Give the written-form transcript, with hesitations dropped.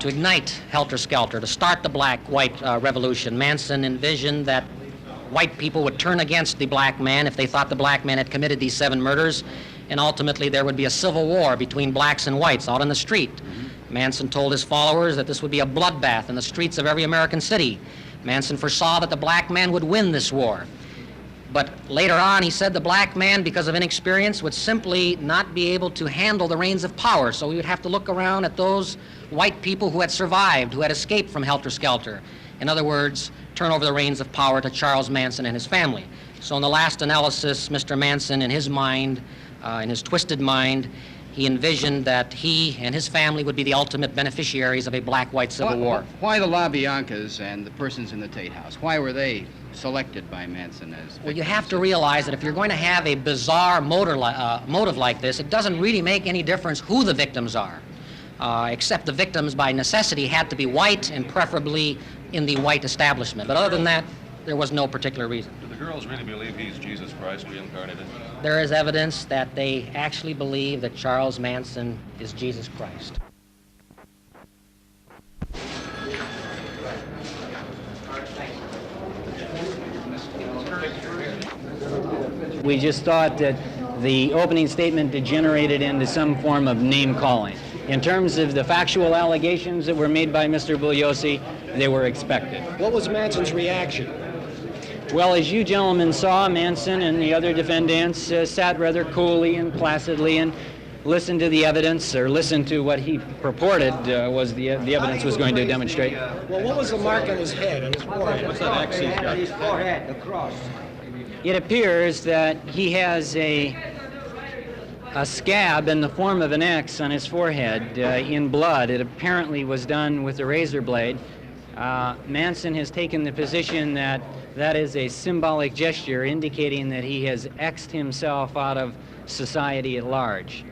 to ignite helter-skelter, to start the black-white revolution. Manson envisioned that white people would turn against the black man if they thought the black man had committed these 7 murders, and ultimately there would be a civil war between blacks and whites out on the street. Manson told his followers that this would be a bloodbath in the streets of every American city. Manson foresaw that the black man would win this war. But later on, he said the black man, because of inexperience, would simply not be able to handle the reins of power. So we would have to look around at those white people who had survived, who had escaped from helter-skelter. In other words, turn over the reins of power to Charles Manson and his family. So in the last analysis, Mr. Manson, in his mind, in his twisted mind, he envisioned that he and his family would be the ultimate beneficiaries of a black-white civil war. Why the LaBiancas and the persons in the Tate House? Why were they selected by Manson as victims? Well, you have to realize that if you're going to have a bizarre motive like this, it doesn't really make any difference who the victims are, except the victims by necessity had to be white and preferably in the white establishment. But other than that, there was no particular reason. Do the girls really believe he's Jesus Christ reincarnated? There is evidence that they actually believe that Charles Manson is Jesus Christ. We just thought that the opening statement degenerated into some form of name-calling. In terms of the factual allegations that were made by Mr. Bugliosi, they were expected. What was Manson's reaction? Well, as you gentlemen saw, Manson and the other defendants sat rather coolly and placidly and listened to the evidence, or listened to what he purported was the evidence was going to demonstrate. Well, what was the mark on his head, on his forehead? What's that X he's got? His forehead, the cross. It appears that he has a scab in the form of an X on his forehead in blood. It apparently was done with a razor blade. Manson has taken the position that that is a symbolic gesture indicating that he has X'd himself out of society at large.